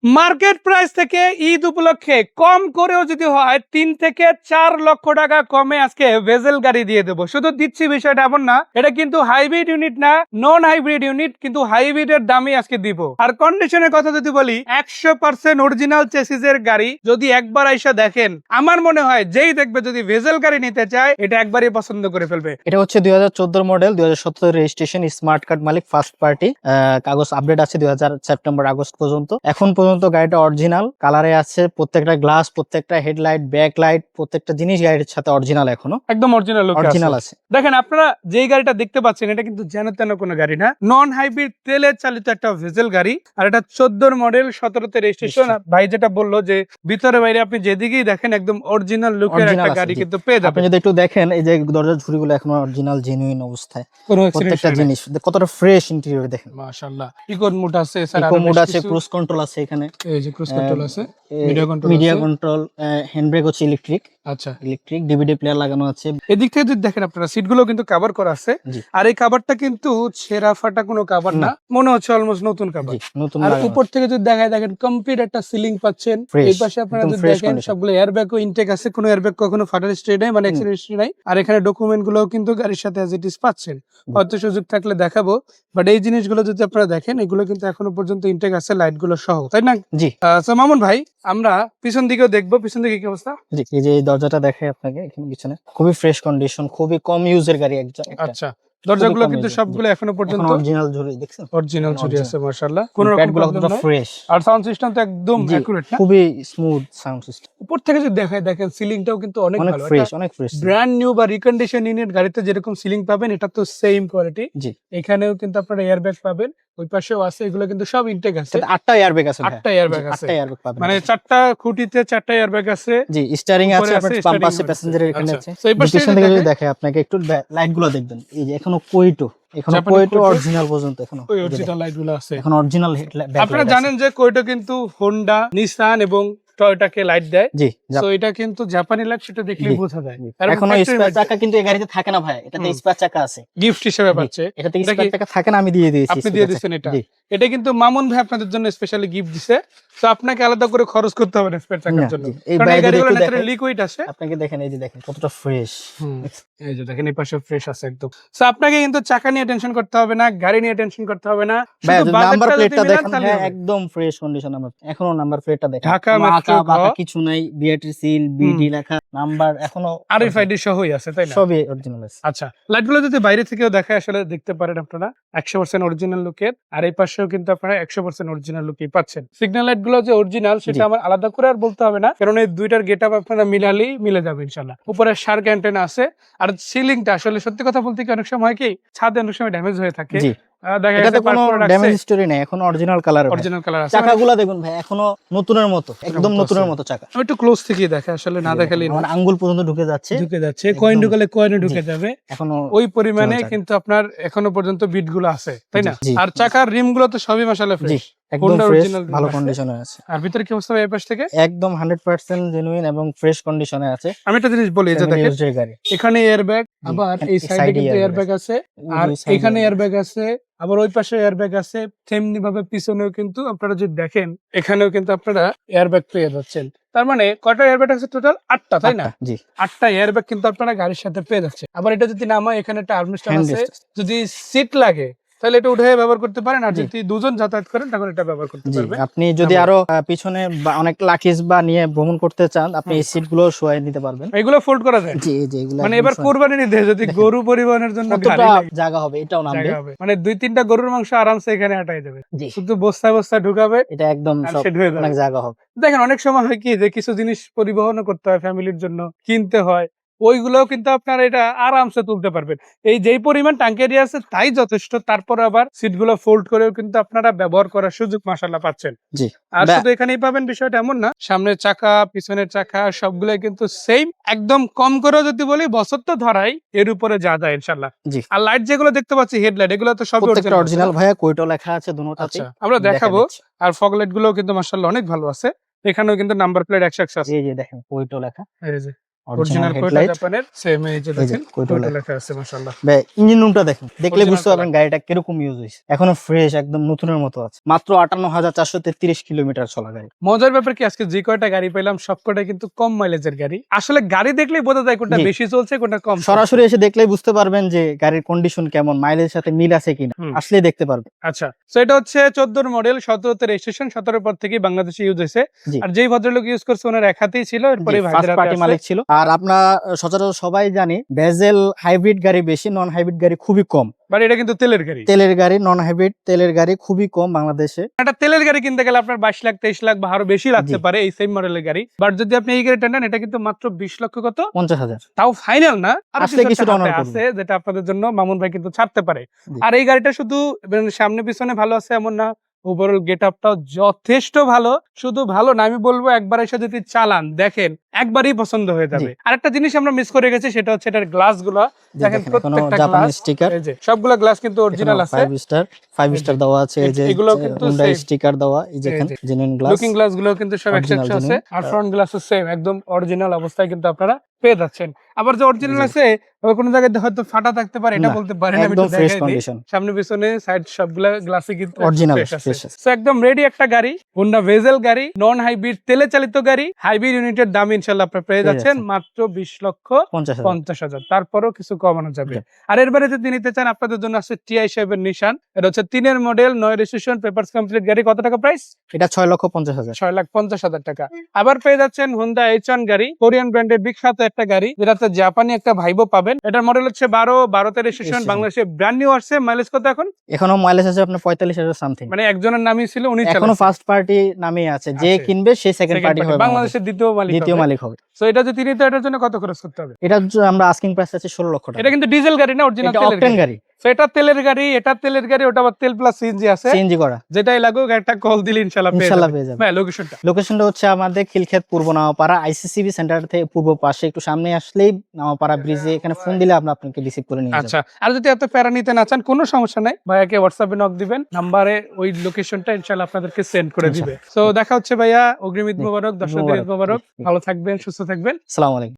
Market price থেকে ঈদ উপলক্ষে কম করেও যদি হয় 3 থেকে 4 লক্ষ টাকা কমে আজকে ভেজেল গাড়ি দিয়ে দেবো। শুধু দিচ্ছি বিষয়টা এমন না, এটা কিন্তু হাইব্রিড ইউনিট না, নন হাইব্রিড ইউনিট, কিন্তু হাইব্রিডের দামই আজকে দিব। আর কন্ডিশনের কথা যদি বলি 100% অরিজিনাল চেসিসের গাড়ি। যদি একবার আইসা দেখেন, আমার মনে হয় যেই দেখবে যদি ভেজেল গাড়ি নিতে চায় এটা একবারই পছন্দ করে ফেলবে। এটা হচ্ছে 2014 মডেল, 2017 রেজিস্ট্রেশন, স্মার্ট কার্ড মালিক, ফার্স্ট পার্টি, কাগজ আপডেট আছে 2000 সেপ্টেম্বর আগস্ট পর্যন্ত। এখন পর্যন্ত গাড়িটা অরিজিনাল কালারে আছে, প্রত্যেকটা গ্লাস, প্রত্যেকটা হেডলাইট, ব্যাক লাইট, প্রত্যেকটা জিনিস গাড়ির সাথে অরিজিনাল, এখনো একদম অরিজিনাল অরিজিনাল আছে। দেখেন আপনারা যেই গাড়িটা দেখতে পাচ্ছেন এটা কিন্তু যেন তেন কোনো গাড়ি না, নন হাইব্রিড তেলে চালিত একটা ভেজেল গাড়ি। আর এটা 14 মডেল, 17তে রেজিস্ট্রেশন। ভাই যেটা বললো যে ভিতরে বাইরে আপনি যেদিকেই দেখেন একদম অরিজিনাল লুকের একটা গাড়ি কিন্তু পেয়ে যাবেন। আপনি যদি একটু দেখেন এই যে দরজার ঝুড়িগুলো এখনো অরিজিনাল জেনুইন অবস্থায়, প্রত্যেকটা জিনিস কতটা ফ্রেশ ইন্টেরিয়র দেখেন। মাশাআল্লাহ, ইকো মোড আছে, ইকো মোড আছে, ক্রুজ কন্ট্রোল আছে, এখানে এই যে ক্রুজ কন্ট্রোল আছে, মিডিয়া কন্ট্রোল, হ্যান্ড ব্রেক হচ্ছে ইলেকট্রিক। আচ্ছা, ইলেকট্রিক ডিভিডি প্লেয়ার লাগানো আছে। এদিক থেকে যদি দেখেন আপনারা সিটগুলো কিন্তু কভার করা আছে। আর এই কভারটা কিন্তু ছেঁড়া ফাটা কোনো কভার না, মনে হচ্ছে অলমোস্ট নতুন কভার। আর উপর থেকে যদি দেখায় দেখেন কমপ্লিট একটা সিলিং পাচ্ছেন। এই পাশে আপনারা যদি দেখেন সবগুলো এয়ারব্যাগও ইনটেক আছে, কোনো এয়ারব্যাগ কখনো ফাটার স্ট্রে নাই, মানে অ্যাক্সিডেন্ট হিস্ট্রি নাই। আর এখানে ডকুমেন্ট গুলো কিন্তু গাড়ির সাথে অ্যাজ ইট ইজ পাচ্ছেন। হয়তো সুযোগ থাকলে দেখাবো, বাট এই জিনিসগুলো যদি আপনারা দেখেন এগুলো কিন্তু এখনো পর্যন্ত ইনটেক আছে, লাইট গুলো সহ, তাই না? জি। সো মামুন ভাই, আমরা পিছন দিকেও দেখবো, পিছন দিকে কি অবস্থা? জি, এই যে দরজাটা দেখাই আপনাকে, এখানে পিছনে খুবই ফ্রেশ কন্ডিশন, খুবই কম ইউজের গাড়ি একটা। আচ্ছা, দরজাগুলো কিন্তু সবগুলো এখনো পর্যন্ত অরিজিনাল ঝুড়ি দেখছেন, অরিজিনাল ঝুড়ি আছে মাশাআল্লাহ, কোনো রকম প্রবলেম নাই, ফ্রেশ। আর সাউন্ড সিস্টেম তো একদম একুরেট না, খুবই স্মুথ সাউন্ড সিস্টেম। উপর থেকে যদি দেখায় দেখেন সিলিংটাও কিন্তু অনেক ভালো, ফ্রেশ, অনেক ফ্রেশ। ব্র্যান্ড নিউ বা রিকন্ডিশন ইউনিট গাড়িতে যেরকম সিলিং পাবেন এটা তো সেম কোয়ালিটি। জি, এখানেও কিন্তু আপনারা এয়ারব্যাগ পাবেন, ওই পাশেও আছে, এগুলো কিন্তু সব ইনটেক আছে। 8টা এয়ারব্যাগ আছে, 8টা এয়ারব্যাগ আছে, 8টা এয়ারব্যাগ পাবেন, মানে 4টা খুঁটিতে 4টা এয়ারব্যাগ আছে। জি, স্টিয়ারিং আছে, আপনার বাম পাশে প্যাসেঞ্জারের এখানে আছে। তো এই পাশে পিছন থেকে যদি দেখে আপনাকে একটু লাইটগুলো দেখবেন, এই যে এখনো কোইটো অরিজিনাল পর্যন্ত এখনো ওই অরিজিনাল লাইটগুলো আছে, এখন অরিজিনাল হেডলাইট। আপনারা জানেন যে কোইটো কিন্তু হোন্ডা, নিসান এবং টয়োটাকে লাইট দেয়। জি, সো এটা কিন্তু জাপানি লাইট, সেটা দেখলেই বোঝা যায়। এখনো স্পেয়ার চাকা কিন্তু এই গাড়িতে থাকে না ভাই, এটাতে স্পেয়ার চাকা আছে, গিফট হিসেবে পাচ্ছে। এটাতে স্পেয়ার চাকা থাকে না, আমি দিয়ে দিয়েছি। আপনি দিয়ে দিয়েছেন এটা, এটা কিন্তু মামুন ভাই আপনাদের জন্য স্পেশালি গিফট দিছে। সো আপনাকে আলাদা করে খরচ করতে হবে না স্পেয়ার চাকার জন্য, কারণ এই গাড়িগুলো ন্যাচারালি লিকুইড আছে। আপনাকে দেখেন, এই যে দেখেন কতটা ফ্রেশ, এই যে দেখেন এই পাশে ফ্রেশ আছে একদম। সো আপনাকে কিন্তু চাকা নিয়ে টেনশন করতে হবে না, গাড়ি নিয়ে টেনশন করতে হবে না, শুধু নাম্বার প্লেটটা দেখেন, হ্যাঁ একদম ফ্রেশ কন্ডিশন। আমরা এখনো নাম্বার প্লেটটা দেখেন, ঢাকা মেট্রো কিছু নাই, বিআরটি সিল, বিডি লেখা, নাম্বার এখনো আরএফআইডি সহই আছে, তাই না? সবই অরিজিনাল আছে। আচ্ছা, লাইটগুলো যদি বাইরে থেকেও দেখায় আসলে দেখতে পারেন আপনারা 100% অরিজিনাল লুকের। আর এই পাশেও কিন্তু আপনারা 100% অরিজিনাল লুকই পাচ্ছেন। সিগন্যাল লাইট গুলো যে অরিজিনাল সেটা আমার আলাদা করে আর বলতে হবে না, কারণ এই দুইটার গেটআপ আপনারা মিলালেই মিলে যাবে ইনশাআল্লাহ। উপরে শার্ক অ্যান্টেনা আছে। আর সিলিংটা আসলে সত্যি কথা বলতে কি অনেক সময় হয় কি ছাদে অনেক সময় ড্যামেজ হয়ে থাকে, এটাতে কোনো ড্যামেজ হিস্টরি নাই, এখন অরিজিনাল কালার আছে। চাকাগুলো দেখুন ভাই, এখনো নতুনের মতো, একদম নতুনের মতো চাকা। আমি একটু ক্লোজ থেকে দেখে, আসলে না দেখালে আমার আঙ্গুল পর্যন্ত ঢুকে যাচ্ছে, কয়েন ঢুকালে কয়েনে ঢুকে যাবে, এখনো ওই পরিমাণে কিন্তু আপনার এখনো পর্যন্ত বিট গুলো আছে, তাই না? আর চাকার রিম গুলো তো সবই মাশাআল্লাহ ফ্রেশ, একদম ফ্রেশ, ভালো কন্ডিশনে আছে। আর ভিতরে কি অবস্থা এই পাশ থেকে? একদম 100% জেনুইন এবং ফ্রেশ কন্ডিশনে আছে। আমি একটা জিনিস বলি, যে দেখেন এখানে এয়ারব্যাগ, আবার এই সাইডে কিন্তু এয়ারব্যাগ আছে, আর এখানে এয়ারব্যাগ আছে, আবার ওই পাশে এয়ারব্যাগ আছে। তেমনি ভাবে পিছনেও কিন্তু আপনারা যদি দেখেন এখানেও কিন্তু আপনারা এয়ারব্যাগ পেয়ে যাচ্ছেন। তার মানে কয়টা এয়ারব্যাগ আছে টোটাল? 8টা, তাই না? জি, 8টা এয়ারব্যাগ কিন্তু আপনারা গাড়ির সাথে পেয়ে যাচ্ছে। আবার এটা যদি নামায়, এখানে একটা আর্মরেস্ট আছে, যদি সিট লাগে তাহলে এটা উঠে ব্যবহার করতে পারেন, আর যদি দুজন যাতায়াত করেন তখন এটা ব্যবহার করতে পারবেন। আপনি যদি আরো পিছনে অনেক লাকিজ বা নিয়ে ভ্রমণ করতে চান, আপনি এই সিট গুলো শোয়াই নিতে পারবেন। এগুলো ফোল্ড করা যায়। জি জি, এগুলো মানে এবার কুরবানি নিতে যদি গরু পরিবহনের জন্য জায়গা হবে, এটাও নামবে, মানে 2-3টা গরুর মাংস আরামসে এখানে আটাই যাবে, শুধু বস্তায় বস্তায় ঢুকাবে, এটা একদম অনেক জায়গা হবে। দেখেন অনেক সময় হয় কি যে কিছু জিনিস পরিবহন করতে হয়, ফ্যামিলির জন্য কিনতে হয়, ওইগুলোও কিন্তু আপনারা এটা আরামসে তুলতে পারবেন। এই যেই পরিমাণ ট্যাঙ্কেরি আছে তাই যথেষ্ট। তারপর আবার সিটগুলো ফোল্ড করেও কিন্তু আপনারা ব্যবহার করার সুযোগ মাশাআল্লাহ পাচ্ছেন। জি, আর শুধু এখানেই পাবেন বিষয়টা এমন না, সামনের চাকা, পিছনের চাকা সবগুলাই কিন্তু সেম। একদম কম করে যদি বলি বছর তো ধরাই এর উপরে যা যায় ইনশাআল্লাহ। জি, আর লাইট যেগুলো দেখতে পাচ্ছি, হেডলাইট, এগুলো তো সব অরিজিনাল ভাইয়া, কোইটো লেখা আছে দুটোতে। আচ্ছা, আমরা দেখাবো। আর ফগ লাইট গুলো কিন্তু মাশাআল্লাহ অনেক ভালো আছে। এখানেও কিন্তু নাম্বার প্লেট 100 আছে। জি জি, দেখেন কোইটো লেখা, এই যে অরিজিনাল কোয়েটা হেডলাইট, জাপানের সেম এই যে দেখেন কোয়েটা কোয়েটা লেখা আছে মাশাআল্লাহ। ইঞ্জিন রুমটা দেখেন, দেখলে Original বুঝতে পারবেন গাড়িটা কিরকম ইউজ হয়েছে। এখনো ফ্রেশ, একদম নতুনের মতো আছে। মাত্র 58,433 কিলোমিটার চলা গাড়ি। মজার ব্যাপার কি আজকে যে কয়টা গাড়ি পেলাম সবকটাই কিন্তু কম মাইলেজের গাড়ি। আসলে গাড়ি দেখলেই বোঝা যায় কোনটা জি। বেশি চলছে কোনটা কম চলছে। সরাসরি এসে দেখলেই বুঝতে পারবেন যে গাড়ির কন্ডিশন কেমন, মাইলেজের সাথে মিল আছে কিনা, আসলেই দেখতে পারবেন। আচ্ছা, তো এটা হচ্ছে 14 মডেল, 17 রেজিস্ট্রেশন, 17 পর থেকে বাংলাদেশে ইউজ হয়েছে। জি। আর যেই ভদ্রলোক ইউজ করছে ওনার এক হাতেই ছিল, এরপরে ফার্স্ট ভাইদের পার্টি হাতে মালিক আছে। ছিল। আর আপনারা সচরাচর সবাই জানি বেজেল হাইব্রিড গাড়ি বেশি, নন হাইব্রিড গাড়ি খুবই কম। বাট এটা কিন্তু তেলের গাড়ি। তেলের গাড়ি, নন হাইব্রিড তেলের গাড়ি খুবই কম বাংলাদেশে। একটা তেলের গাড়ি কিনতে গেলে আপনার 22 লাখ 23 লাখ বা আরো বেশি লাগতে জি। পারে এই সেম মডেলের গাড়ি। বাট যদি আপনি এই গাড়িটা নেন এটা কিন্তু মাত্র 20 লক্ষ কত 50,000। তাও ফাইনাল না, আর আসলে কিছুটা honor করবো। আছে যেটা আপনাদের জন্য মামুন ভাই কিন্তু ছাড়তে পারে। জি। আর এই গাড়িটা শুধু সামনে পিছনে ভালো আছে এমন না, ওভারঅল গেটআপটাও যথেষ্ট ভালো। শুধু ভালো না, আমি বলবো একবার এসে যদি চালান দেখেন একবারই পছন্দ হয়ে যাবে। আর একটা জিনিস আমরা মিস করে গেছি, সেটা হচ্ছে এটার গ্লাস গুলা। দেখেন প্রত্যেকটা গ্লাস স্টিকার, এই যে সবগুলা গ্লাস কিন্তু অরিজিনাল আছে। 5 স্টার দেওয়া আছে। এই যে এগুলো কিন্তু Hyundai same। স্টিকার দেওয়া, এই যে জেনুইন গ্লাস। লুকিং গ্লাস গুলো কিন্তু সব Original, 100 আছে। genuine। আর ফ্রন্ট গ্লাসও সেম একদম অরিজিনাল অবস্থায় কিন্তু আপনারা পেয়ে যাচ্ছেন। আবার যে অরিজিনাল জি। আছে ওই কোন জায়গায় হয়তো ফাটা থাকতে পারে, এটা না, বলতে পারেন। আমি একদম একটু ফ্রেশ দেখাই দিই, কন্ডিশন। সামনে পিছনে সাইড সবগুলা গ্লাসই কিন্তু Original, fresh আছে। fresh আছে। So একদম রেডি একটা গাড়ি, হোন্ডা ভেজেল গাড়ি, নন হাইব্রিড তেলে চালিত গাড়ি। হাইব্রিড ইউনিটের দাম ইনশাআল্লাহ আপনারা পেয়ে যাচ্ছেন মাত্র 20 লক্ষ 50,000। তারপরও কিছু কমানো যাবে। জি। আর এরবারে যদি নিতে চান আপনাদের জন্য আছে TI 7 নিশান। এটা হচ্ছে 3 এর মডেল, 9 রেজিস্ট্রেশন, পেপারস কমপ্লিট গাড়ি। কত টাকা প্রাইস? এটা 6,50,000। 6,50,000 টাকা। আবার পেয়ে যাচ্ছেন হোন্ডা H1 গাড়ি, কোরিয়ান ব্র্যান্ডের বিখ্যাত একটা গাড়ি, যেটাতে জাপানি একটা ভাইবো পাবেন। এটার মডেল হচ্ছে 12 তে রেজিস্ট্রেশন, বাংলাদেশে ব্র্যান্ড নিউ আসছে। মাইলেজ কত এখন? এখনো মাইলেজ আছে আপনার 45,000 সামথিং। মানে একজনের নামই ছিল, উনি এখনো ফার্স্ট পার্টি নামে আছে, যে কিনবে সে সেকেন্ড পার্টি হবে, বাংলাদেশের দ্বিতীয় মালিক হবে। সো এটা যদি নিতে, এটার জন্য কত খরচ করতে হবে? এটা আমরা আস্কিং প্রাইস আছে 16 লক্ষ টাকা। এটা কিন্তু ডিজেল গাড়ি না, অরিজিনাল এটা অকটেন গাড়ি। সো এটা তেলের গাড়ি, এটা তেলের গাড়ি, ওটা আবার তেল প্লাস সিএনজি আছে। সিএনজি করা। যেটাই লাগুক একটা কল দিলে ইনশাআল্লাহ পেয়ে যাবেন। ভাই লোকেশনটা? লোকেশনটা হচ্ছে আমাদের খিলক্ষেত পূর্ব নাওয়াপাড়া আইসিসিবি সেন্টার থেকে পূর্ব পাশে, একটু সামনে আসলেই নাওয়াপাড়া ব্রিজে, এখানে ফোন দিলে আপনাকে রিসিভ করে নিয়ে যাবেন। আচ্ছা, আর যদি এত প্যারা নিতে না চান কোনো সমস্যা নাই, ভাইয়াকে হোয়াটসঅ্যাপে নক দিবেন, নাম্বারে ওই লোকেশনটা ইনশাআল্লাহ আপনাদেরকে সেন্ড করে দিবে। সো দেখা হচ্ছে ভাইয়া, অগ্রিম ঈদ মোবারক, দর্শকদের ঈদ মোবারক। ভালো থাকবেন, সুস্থ থাকবেন। আসসালামু আলাইকুম।